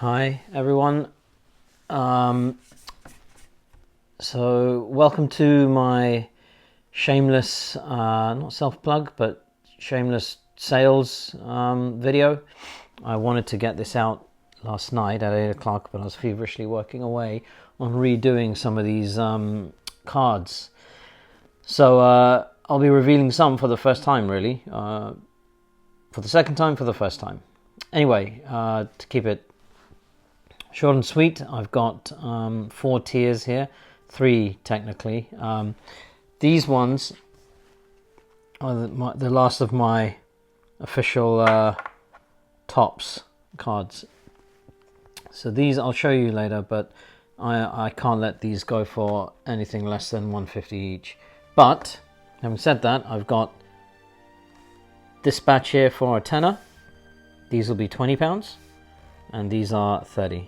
Hi everyone. So welcome to my shameless, not self-plug, but shameless sales video. I wanted to get this out last night at 8 o'clock, but I was feverishly working away on redoing some of these cards. So I'll be revealing some for the first time, really. For the second time, for the first time. Anyway, to keep it short and sweet, I've got 4 tiers here, 3 technically. These ones are the last of my official tops cards. So these I'll show you later, but I can't let these go for anything less than 150 each. But having said that, I've got this batch here for a tenner. These will be £20 and these are 30.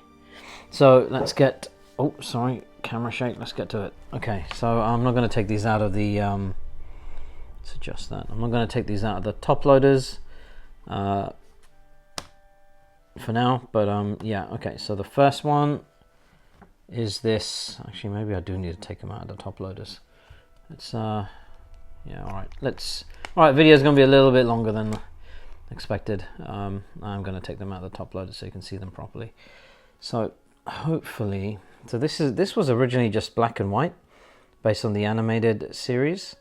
So let's get, oh sorry, camera shake, let's get to it. Okay, so I'm not going to take these out of the, let's adjust that. I'm not going to take these out of the top loaders for now, but yeah, okay, so the first one is this. Actually, maybe I do need to take them out of the top loaders. It's, yeah, alright, alright, video is going to be a little bit longer than expected. I'm going to take them out of the top loaders so you can see them properly. So hopefully, so this was originally just black and white based on the animated series,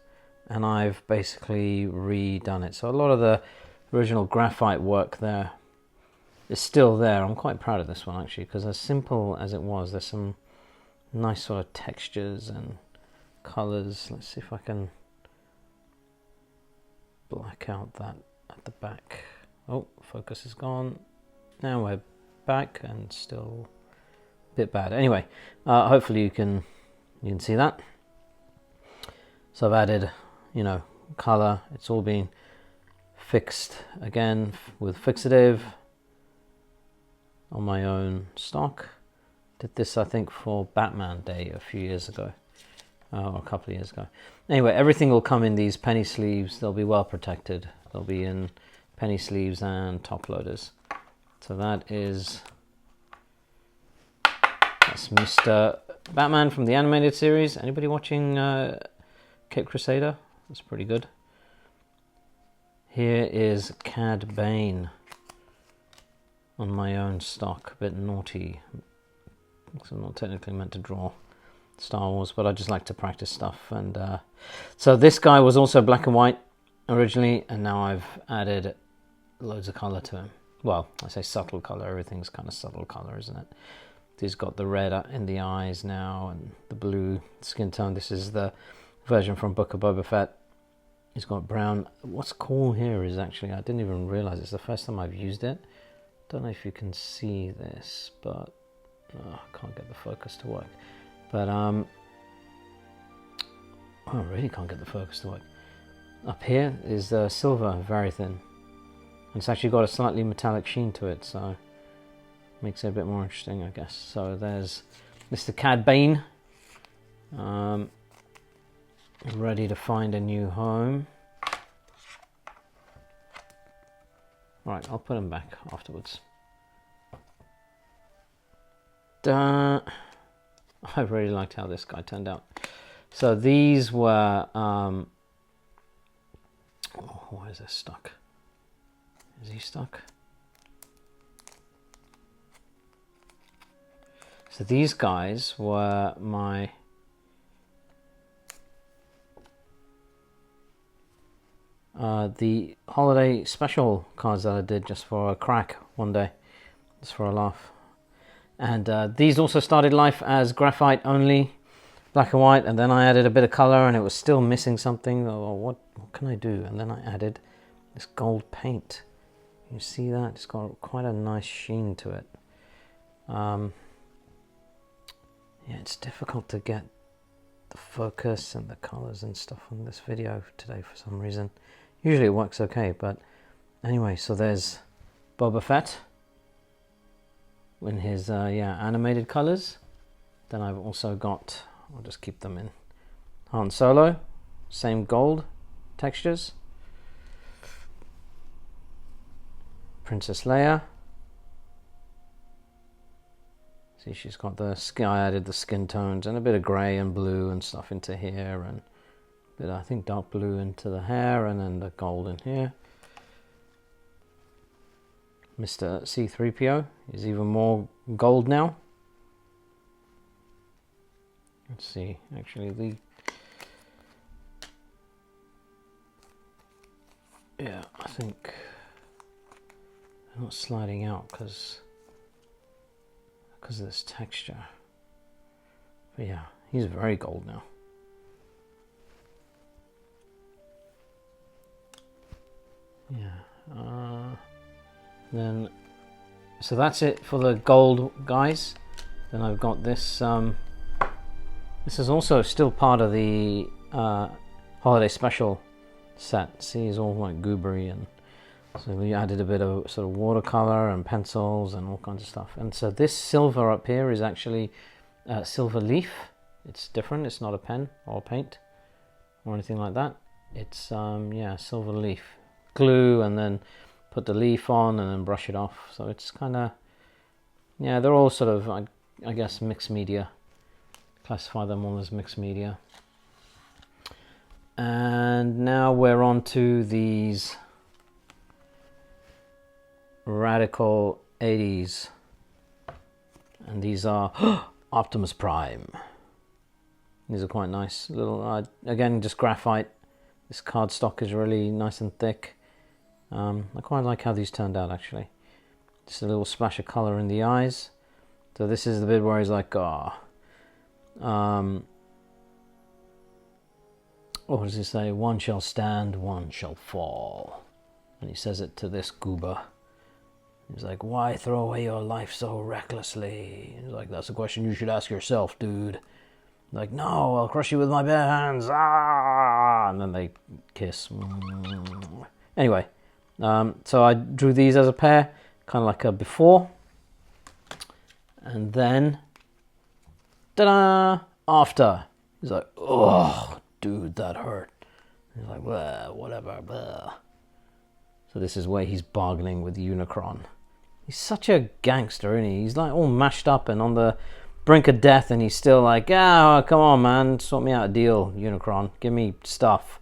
and I've basically redone it. So a lot of the original graphite work there is still there. I'm quite proud of this one actually, because as simple as it was, there's some nice sort of textures and colors. Let's see if I can black out that at the back. Oh, focus is gone. Now we're back and still a bit bad. Anyway, hopefully you can see that. So I've added, you know, color. It's all been fixed again with fixative on my own stock. Did this I think for Batman Day a few years ago, or a couple of years ago. Anyway, everything will come in these penny sleeves. They'll be well protected. They'll be in penny sleeves and top loaders. So that's Mr. Batman from the animated series. Anybody watching Cape Crusader? That's pretty good. Here is Cad Bane on my own stock. A bit naughty, because I'm not technically meant to draw Star Wars, but I just like to practice stuff. And so this guy was also black and white originally, and now I've added loads of color to him. Well, I say subtle color, everything's kind of subtle color, isn't it? He's got the red in the eyes now and the blue skin tone. This is the version from Book of Boba Fett. He's got brown. What's cool here is actually, I didn't even realize it's the first time I've used it. Don't know if you can see this, but I can't get the focus to work. But I really can't get the focus to work. Up here is silver, very thin. And it's actually got a slightly metallic sheen to it, so makes it a bit more interesting, I guess. So there's Mr. Cad Bane, ready to find a new home. Right, I'll put him back afterwards. I really liked how this guy turned out. So these were, oh, why is this stuck? Is he stuck? So these guys were my the holiday special cards that I did just for a crack one day, just for a laugh. And these also started life as graphite only, black and white, and then I added a bit of color and it was still missing something. Oh, what can I do? And then I added this gold paint. You see that? It's got quite a nice sheen to it. Yeah, it's difficult to get the focus and the colors and stuff on this video today for some reason. Usually it works okay, but anyway, so there's Boba Fett in his animated colors. Then I've also got, I'll just keep them in, Han Solo, same gold textures. Princess Leia, See, she's got the skin. I added the skin tones and a bit of grey and blue and stuff into here, and a bit, I think, dark blue into the hair, and then the gold in here. Mr. C-3PO is even more gold now. Let's see, actually yeah, I think they're not sliding out because of this texture. But yeah, he's very gold now. Yeah. Then, so that's it for the gold guys. Then I've got this. This is also still part of the holiday special set. See, it's all like goobery, and so we added a bit of sort of watercolor and pencils and all kinds of stuff. And so this silver up here is actually silver leaf. It's different. It's not a pen or paint or anything like that. It's yeah, silver leaf. Glue, and then put the leaf on and then brush it off. So it's kind of, yeah, they're all sort of, I guess, mixed media. Classify them all as mixed media. And now we're on to these Radical 80s. And these are Optimus Prime. These are quite nice. Little, again, just graphite. This cardstock is really nice and thick. I quite like how these turned out, actually. Just a little splash of color in the eyes. So this is the bit where he's like, what does he say? One shall stand, one shall fall. And he says it to this goober. He's like, why throw away your life so recklessly? He's like, that's a question you should ask yourself, dude. Like, no, I'll crush you with my bare hands. Ah! And then they kiss. Anyway. So I drew these as a pair, kind of like a before, and then, ta-da, after. He's like, oh, dude, that hurt. He's like, well, whatever. Blah. So this is where he's bargaining with Unicron. He's such a gangster, isn't he? He's like all mashed up and on the brink of death, and he's still like, oh, come on, man, sort me out a deal, Unicron. Give me stuff.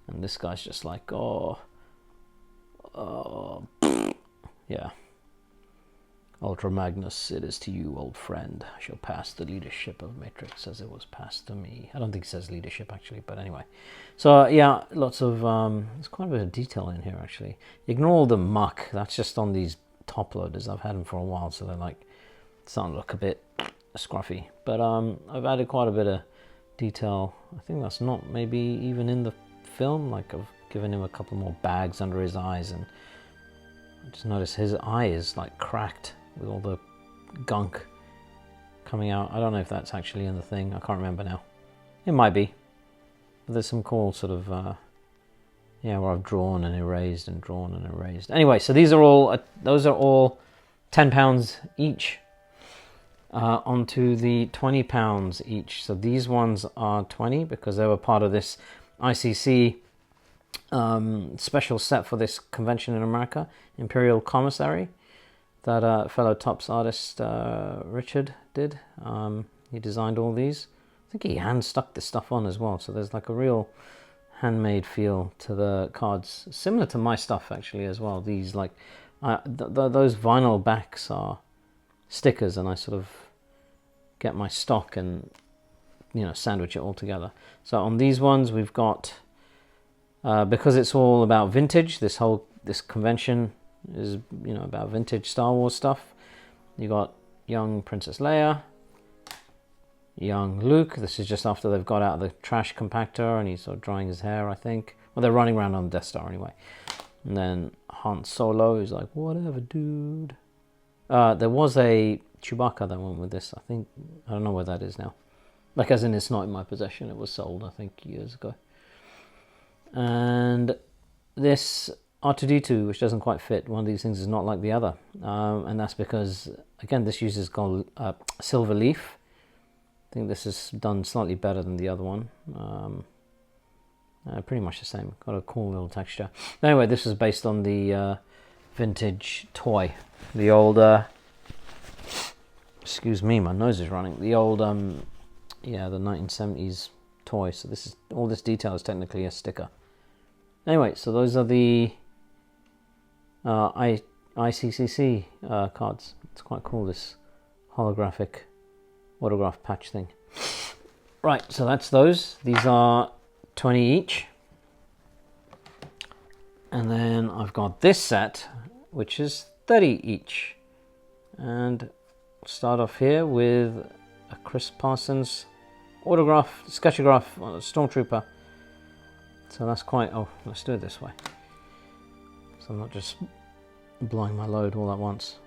And this guy's just like, yeah. Ultra Magnus, it is to you, old friend. I shall pass the leadership of Matrix as it was passed to me. I don't think it says leadership, actually, but anyway. So, yeah, lots of, there's quite a bit of detail in here, actually. Ignore all the muck. That's just on these top loaders. I've had them for a while, so they're like, starting to look a bit scruffy. But I've added quite a bit of detail. I think that's not maybe even in the film. Like, I've given him a couple more bags under his eyes, and I just noticed his eye is like cracked with all the gunk coming out. I don't know if that's actually in the thing. I can't remember now. It might be. But there's some cool sort of yeah, where I've drawn and erased and drawn and erased. Anyway, so these are all those are all £10 each. Onto the £20 each. So these ones are 20 because they were part of this ICC special set for this convention in America, Imperial Commissary, that fellow Tops artist Richard did. He designed all these. I think he hand stuck this stuff on as well, so there's like a real handmade feel to the cards, similar to my stuff actually as well. These like those vinyl backs are stickers, and I sort of get my stock and, you know, sandwich it all together. So on these ones we've got, because it's all about vintage, this convention is, you know, about vintage Star Wars stuff. You got young Princess Leia, young Luke. This is just after they've got out of the trash compactor and he's sort of drying his hair, I think. Well, they're running around on the Death Star anyway. And then Han Solo is like, whatever, dude. There was a Chewbacca that went with this, I think. I don't know where that is now. Like, as in, it's not in my possession. It was sold, I think, years ago. And this R2-D2, which doesn't quite fit, one of these things is not like the other. And that's because, again, this uses gold, silver leaf. I think this is done slightly better than the other one. Pretty much the same. Got a cool little texture. Anyway, this is based on the vintage toy. The old excuse me, my nose is running. The old yeah, the 1970s toy. So this is all this detail is technically a sticker. Anyway, so those are the ICCC cards. It's quite cool, this holographic autograph patch thing. Right, so that's those. These are 20 each. And then I've got this set, which is 30 each. And we'll start off here with a Chris Parsons autograph, sketchograph on a Stormtrooper. So that's quite, oh, let's do it this way. So I'm not just blowing my load all at once.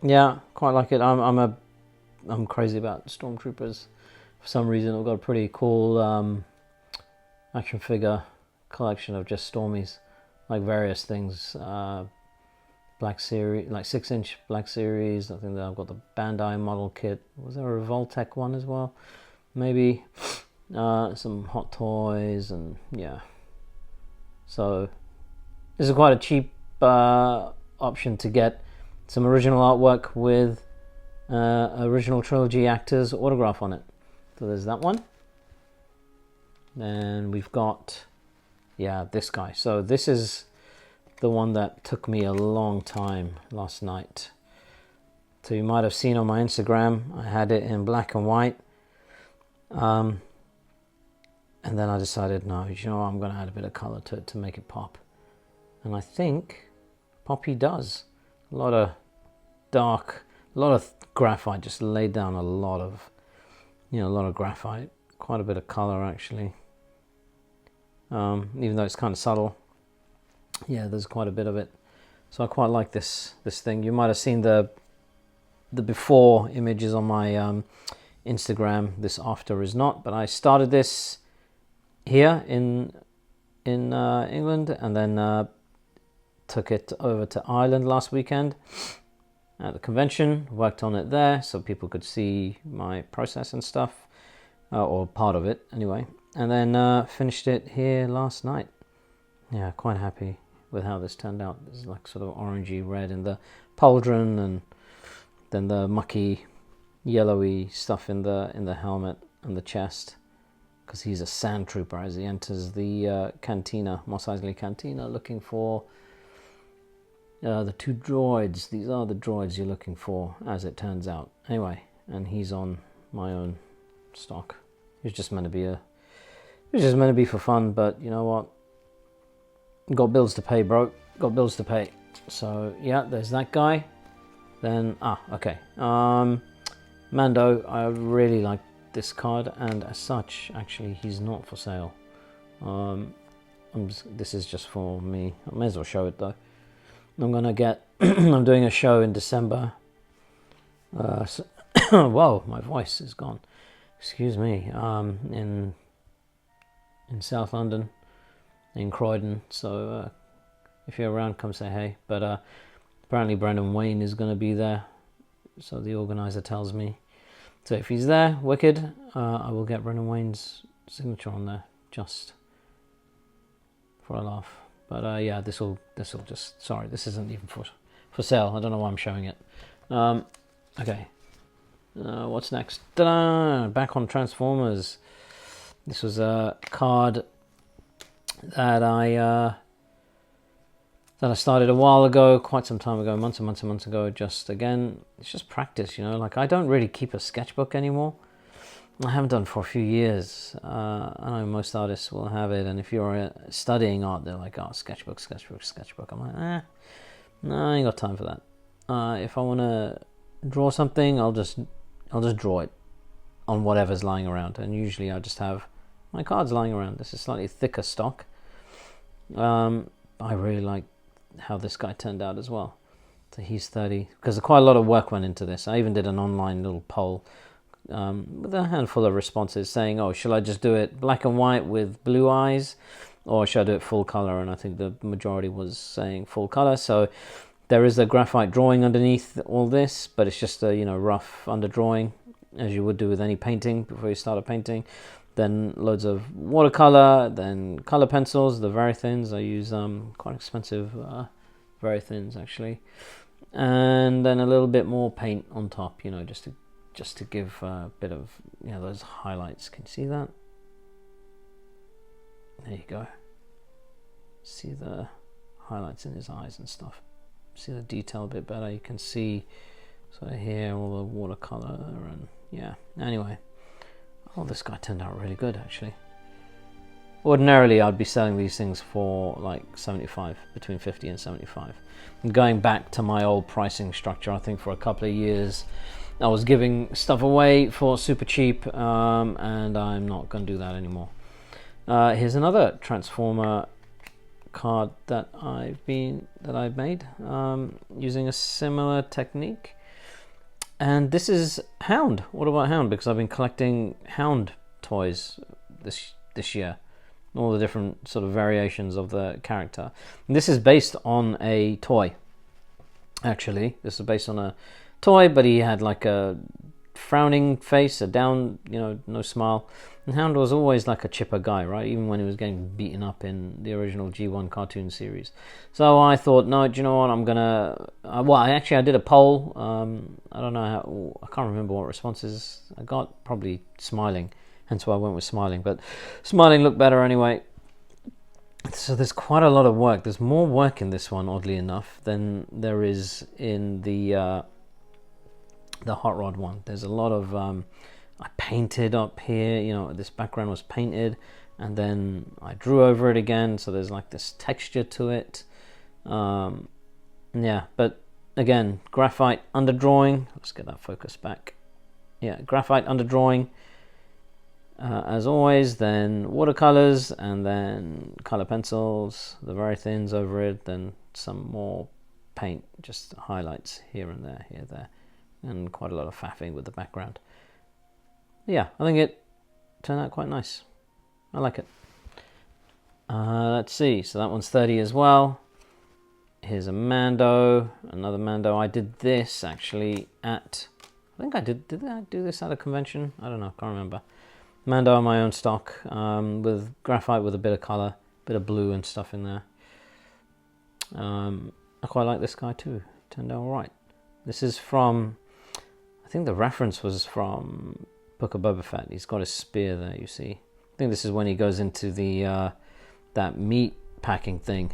Yeah, quite like it. I'm crazy about Stormtroopers. For some reason, I've got a pretty cool action figure collection of just Stormies, like various things. Black Series, like 6-inch Black Series. I think that I've got the Bandai model kit. Was there a Revoltech one as well? Maybe. Some Hot Toys, and yeah. So this is quite a cheap option to get some original artwork with original trilogy actors autograph on it. So there's that one. Then we've got, yeah, this guy. So this is the one that took me a long time last night. So you might have seen on my Instagram, I had it in black and white. And then I decided, no, you know, I'm going to add a bit of color to it to make it pop. And I think Poppy does. A lot of dark, a lot of graphite, just laid down a lot of, you know, a lot of graphite. Quite a bit of color, actually. Even though it's kind of subtle. Yeah, there's quite a bit of it. So I quite like this thing. You might have seen the before images on my Instagram. This after is not, but I started this here in England, and then took it over to Ireland last weekend at the convention. Worked on it there so people could see my process and stuff, or part of it anyway, and then finished it here last night. Yeah, quite happy with how this turned out. There's like sort of orangey red in the pauldron, and then the mucky yellowy stuff in the helmet and the chest, because he's a sand trooper as he enters the cantina, Mos Eisley cantina, looking for the two droids. These are the droids you're looking for, as it turns out. Anyway, and he's on my own stock. It was just meant to be for fun, but you know what? Got bills to pay, bro. Got bills to pay. So yeah, there's that guy. Then okay. Mando, I really like this card, and as such, actually, he's not for sale. This is just for me. I may as well show it though. I'm gonna get. I'm doing a show in December. Whoa, my voice is gone. Excuse me. In South London, in Croydon. So if you're around, come say hey. But apparently Brendan Wayne is going to be there, so the organizer tells me. So if he's there, wicked. I will get Brendan Wayne's signature on there, just for a laugh. But yeah, this will just, sorry, this isn't even for sale. I don't know why I'm showing it. Okay, what's next? Ta-da! Back on Transformers. This was a card that I started a while ago, quite some time ago, months and months and months ago. Just again, it's just practice, you know. Like, I don't really keep a sketchbook anymore. I haven't done for a few years. I know most artists will have it, and if you're studying art, they're like, oh, sketchbook. I'm like, no, I ain't got time for that. If I want to draw something, I'll just draw it on whatever's lying around, and usually I just have my cards lying around. This is slightly thicker stock. I really like how this guy turned out as well. So he's 30, because quite a lot of work went into this. I even did an online little poll with a handful of responses saying, oh, shall I just do it black and white with blue eyes, or should I do it full color? And I think the majority was saying full color. So there is a graphite drawing underneath all this, but it's just a, you know, rough underdrawing, as you would do with any painting before you start a painting. Then loads of watercolor, then color pencils, the very thins. I use quite expensive very thins actually. and then a little bit more paint on top, you know, just to give a bit of, you know, those highlights. Can you see that? There you go. See the highlights in his eyes and stuff. See the detail a bit better. You can see sort of here all the watercolor, and yeah. Anyway, oh, this guy turned out really good actually. Ordinarily, I'd be selling these things for like 75, between 50 and 75. And going back to my old pricing structure, I think for a couple of years, I was giving stuff away for super cheap, and I'm not going to do that anymore. Here's another Transformer card that I've made using a similar technique, and this is Hound. What about Hound? Because I've been collecting Hound toys this year. All the different sort of variations of the character. And this is based on a toy. Actually, this is based on a toy, but he had like a frowning face, a down, you know, no smile. And Hound was always like a chipper guy, right? Even when he was getting beaten up in the original G1 cartoon series. So I thought, no, do you know what? I'm gonna. I did a poll. I don't know how. I can't remember what responses I got. Probably smiling. Hence why I went with smiling, but smiling looked better anyway. So there's quite a lot of work. There's more work in this one, oddly enough, than there is in the Hot Rod one. There's a lot of I painted up here. You know, this background was painted, and then I drew over it again. So there's like this texture to it. Yeah, but again, graphite underdrawing. Let's get that focus back. Yeah, graphite underdrawing. As always, then watercolors, and then color pencils, the very thins over it, then some more paint, just highlights here and there, and quite a lot of faffing with the background. Yeah, I think it turned out quite nice. I like it. Let's see, so that one's 30 as well. Here's a Mando, another Mando. I did this actually at, I think I did I do this at a convention? I don't know, can't remember. Mando on my own stock, with graphite with a bit of color, bit of blue and stuff in there. I quite like this guy too. Turned out all right. This is from, I think the reference was from Book of Boba Fett. He's got a spear there, you see. I think this is when he goes into the that meat packing thing,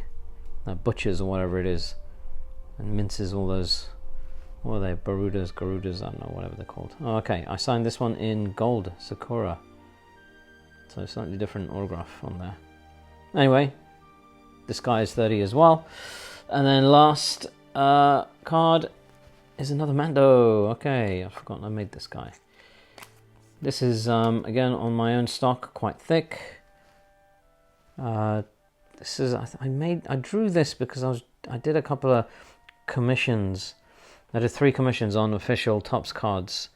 that butcher's or whatever it is, and minces all those. What are they? Garudas, I don't know, whatever they're called. Oh, okay. I signed this one in gold, Sakura. So slightly different autograph on there. Anyway, this guy is 30 as well. And then last card is another Mando. Okay, I've forgotten I made this guy. This is again on my own stock, quite thick. This is I drew this because I did a couple of commissions. I did 3 commissions on official Topps cards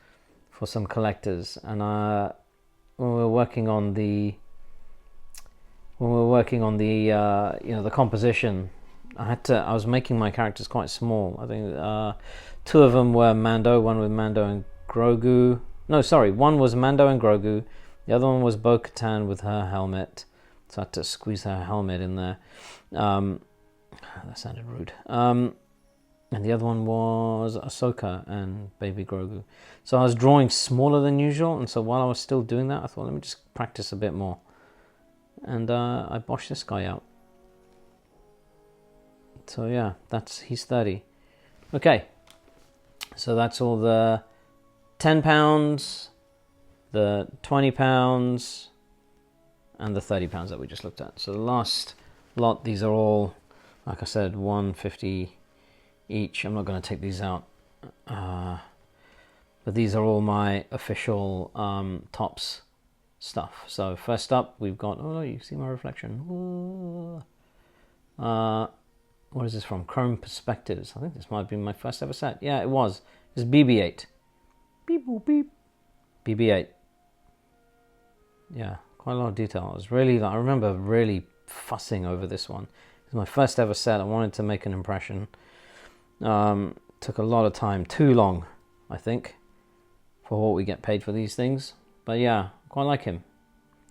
for some collectors, and when we were working on the you know, the composition, I was making my characters quite small. I think 2 of them were Mando, one with Mando and Grogu. No, sorry, one was Mando and Grogu. The other one was Bo-Katan with her helmet. So I had to squeeze her helmet in there. That sounded rude. And the other one was Ahsoka and Baby Grogu. So I was drawing smaller than usual, and so while I was still doing that, I thought, let me just practice a bit more. And I boshed this guy out. So yeah, he's 30. Okay, so that's all the £10, the £20, and the £30 that we just looked at. So the last lot, these are all, like I said, $1.50 each. I'm not going to take these out, but these are all my official Topps stuff. So first up, we've got, oh, you see my reflection. What is this from? Chrome Perspectives. I think this might be my first ever set. Yeah, it was. It's BB-8. Beep boop beep. BB-8. Yeah, quite a lot of detail. I remember really fussing over this one. It was my first ever set. I wanted to make an impression. Took a lot of time, too long, I think, for what we get paid for these things. But yeah, quite like him.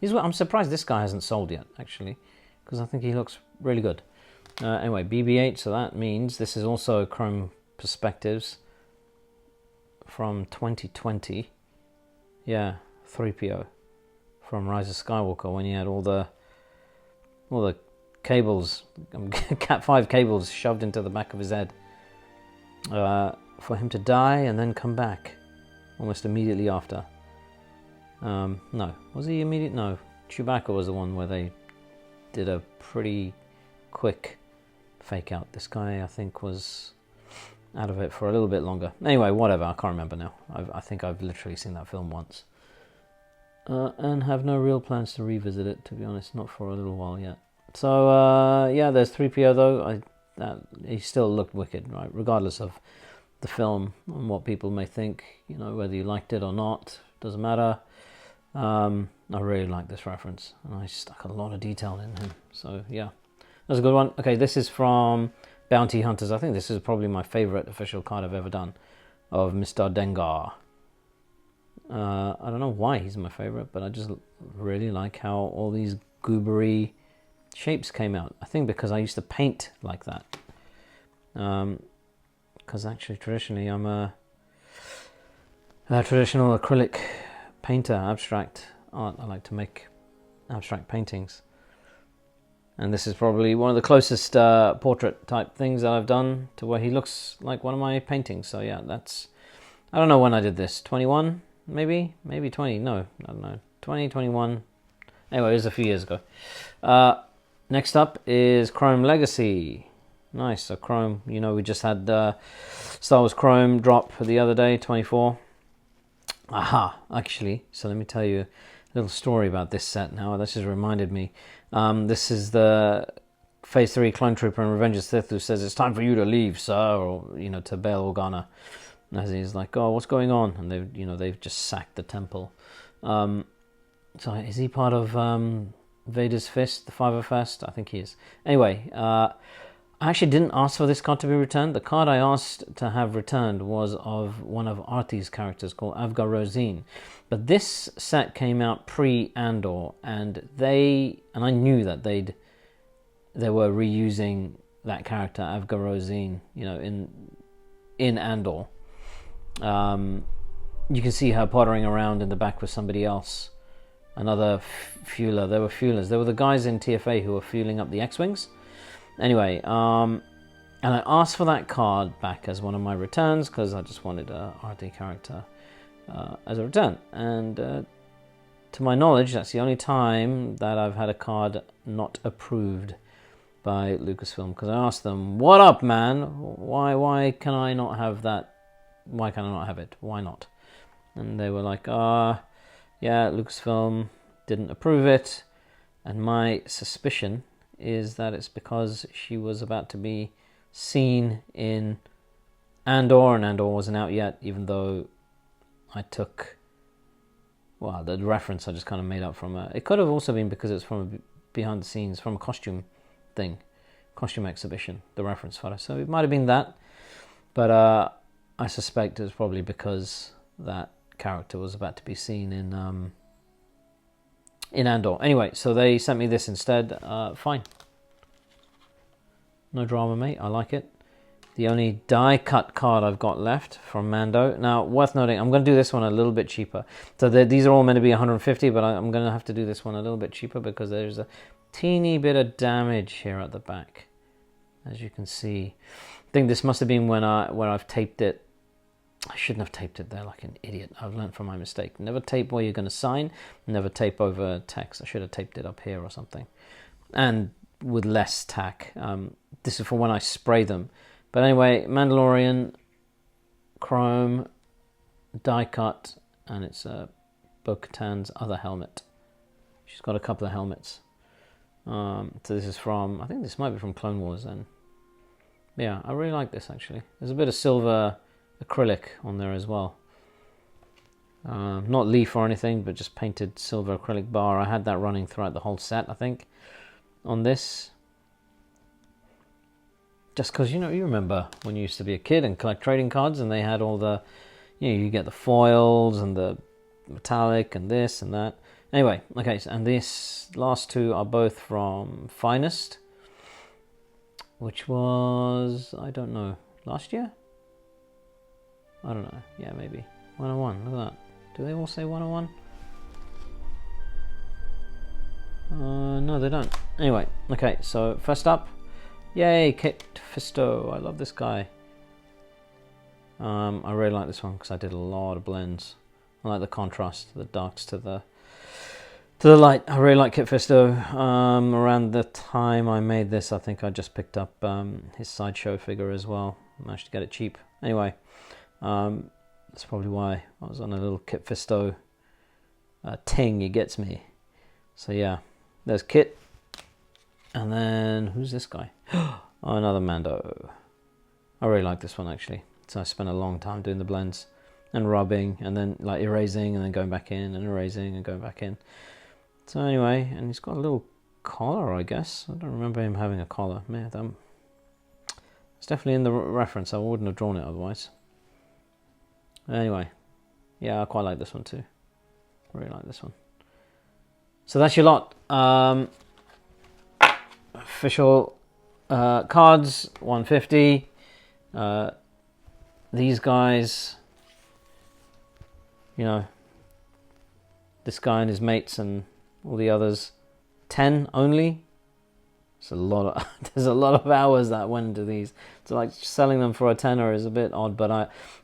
I'm surprised this guy hasn't sold yet, actually, because I think he looks really good. Anyway, BB-8, so that means this is also Chrome perspectives from 2020. Yeah, 3PO from Rise of Skywalker, when he had all the cables, Cat 5 cables shoved into the back of his head, for him to die and then come back almost immediately after. No, was he immediate? No, Chewbacca was the one where they did a pretty quick fake out. This guy, I think, was out of it for a little bit longer. Anyway, whatever, I can't remember now. I think I've literally seen that film once. And have no real plans to revisit it, to be honest, not for a little while yet. So, yeah, there's 3PO though. He still looked wicked, right? Regardless of the film and what people may think, you know, whether you liked it or not, doesn't matter. I really like this reference, and I stuck a lot of detail in him. So, yeah, that's a good one. Okay, this is from Bounty Hunters. I think this is probably my favorite official card I've ever done of Mr. Dengar. I don't know why he's my favorite, but I just really like how all these goobery shapes came out. I think because I used to paint like that. Because actually, traditionally, I'm a traditional acrylic painter, abstract art. I like to make abstract paintings. And this is probably one of the closest portrait type things that I've done to where he looks like one of my paintings. So yeah, that's... I don't know when I did this. 21? Maybe 20. No, I don't know. 20, 21. Anyway, it was a few years ago. Next up is Chrome Legacy. Nice. So Chrome, you know, we just had Star Wars Chrome drop the other day, 24. Aha, actually. So let me tell you a little story about this set now. This has reminded me. This is the Phase 3 Clone Trooper and Revenge of the Sith who says, "It's time for you to leave, sir," or, you know, to Bail Organa. As he's like, "Oh, what's going on?" And they've just sacked the temple. So is he part of Vader's Fist, the 501st? I think he is. Anyway, I actually didn't ask for this card to be returned. The card I asked to have returned was of one of Artie's characters called Avgar Rosine. But this set came out pre-Andor, and I knew that they were reusing that character, Avgar Rosine, you know, in Andor. You can see her pottering around in the back with somebody else. Another fueler. There were fuelers. There were the guys in TFA who were fueling up the X-Wings. Anyway, and I asked for that card back as one of my returns because I just wanted a RD character as a return. And to my knowledge, that's the only time that I've had a card not approved by Lucasfilm, because I asked them, "What up, man? Why can I not have that? Why can I not have it? Why not?" And they were like, yeah, Lucasfilm didn't approve it. And my suspicion is that it's because she was about to be seen in Andor, and Andor wasn't out yet, even though I took, well, the reference I just kind of made up from it could have also been because it's from a behind the scenes, from a costume exhibition, the reference photo. So it might have been that, but I suspect it was probably because that character was about to be seen in Andor. Anyway, so they sent me this instead. Fine. No drama, mate. I like it. The only die-cut card I've got left from Mando. Now, worth noting, I'm going to do this one a little bit cheaper. So these are all meant to be 150, but I'm going to have to do this one a little bit cheaper because there's a teeny bit of damage here at the back, as you can see. I think this must have been where I've taped it. I shouldn't have taped it there like an idiot. I've learned from my mistake. Never tape where you're going to sign. Never tape over text. I should have taped it up here or something. And with less tack. This is for when I spray them. But anyway, Mandalorian, Chrome, die cut, and it's Bo-Katan's other helmet. She's got a couple of helmets. So this is from, I think this might be from Clone Wars then. Yeah, I really like this actually. There's a bit of silver acrylic on there as well. Not leaf or anything, but just painted silver acrylic bar. I had that running throughout the whole set, I think, on this. Just because, you know, you remember when you used to be a kid and collect trading cards and they had all the, you know, you get the foils and the metallic and this and that. Anyway, okay, and these last two are both from Finest, which was, I don't know, last year? I don't know. Yeah, maybe 101. Look at that. Do they all say 101? No, they don't. Anyway, okay. So first up, yay, Kit Fisto. I love this guy. I really like this one because I did a lot of blends. I like the contrast, the darks to the light. I really like Kit Fisto. Around the time I made this, I think I just picked up his sideshow figure as well. Managed to get it cheap. Anyway, that's probably why I was on a little Kit Fisto ting. He gets me. So yeah, there's Kit. And then who's this guy? Oh, another Mando. I really like this one actually. So I spent a long time doing the blends and rubbing and then like erasing and then going back in and erasing and going back in. So anyway, and he's got a little collar, I guess. I don't remember him having a collar. Man, it's definitely in the reference. I wouldn't have drawn it otherwise. Anyway, yeah, I quite like this one too. Really like this one. So that's your lot. Official cards, 150. These guys, you know, this guy and his mates and all the others, 10 only. It's a lot of there's a lot of hours that went into these. So like selling them for a tenner is a bit odd, but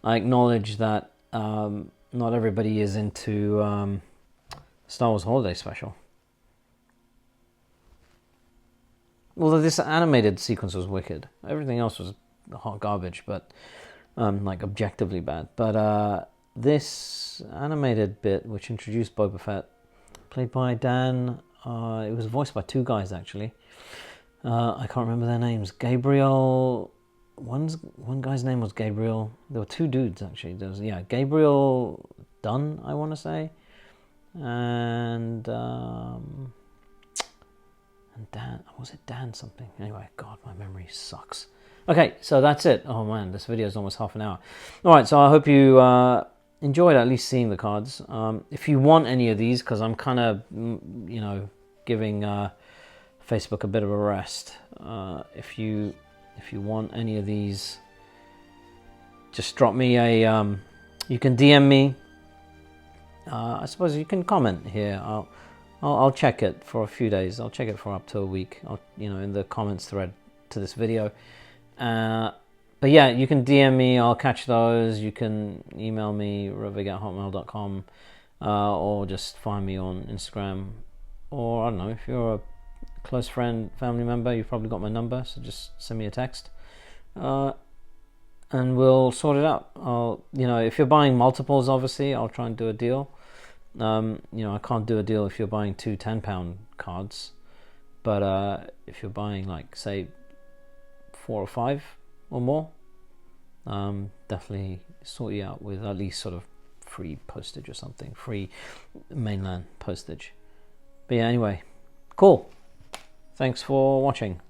I acknowledge that not everybody is into Star Wars Holiday Special. Although this animated sequence was wicked. Everything else was hot garbage, but like objectively bad. But this animated bit, which introduced Boba Fett, played by Dan, it was voiced by two guys actually. I can't remember their names. Gabriel, one guy's name was Gabriel. There were two dudes actually. There was Gabriel Dunn, I want to say, and Dan, was it Dan something? Anyway, God, my memory sucks. Okay, so that's it. Oh man, this video is almost half an hour. All right, so I hope you enjoyed at least seeing the cards. If you want any of these, because I'm kind of, giving Facebook a bit of a rest. If you want any of these, just drop me a. You can DM me. I suppose you can comment here. I'll check it for a few days. I'll check it for up to a week. In the comments thread to this video. But yeah, you can DM me. I'll catch those. You can email me ravig@hotmail.com, or just find me on Instagram. Or I don't know, if you're a close friend, family member, you've probably got my number. So just send me a text, and we'll sort it out. If you're buying multiples, obviously I'll try and do a deal. I can't do a deal if you're buying two 10-pound cards, but if you're buying like say 4 or 5 or more, definitely sort you out with at least sort of free postage or something, free mainland postage. But yeah, anyway, cool. Thanks for watching.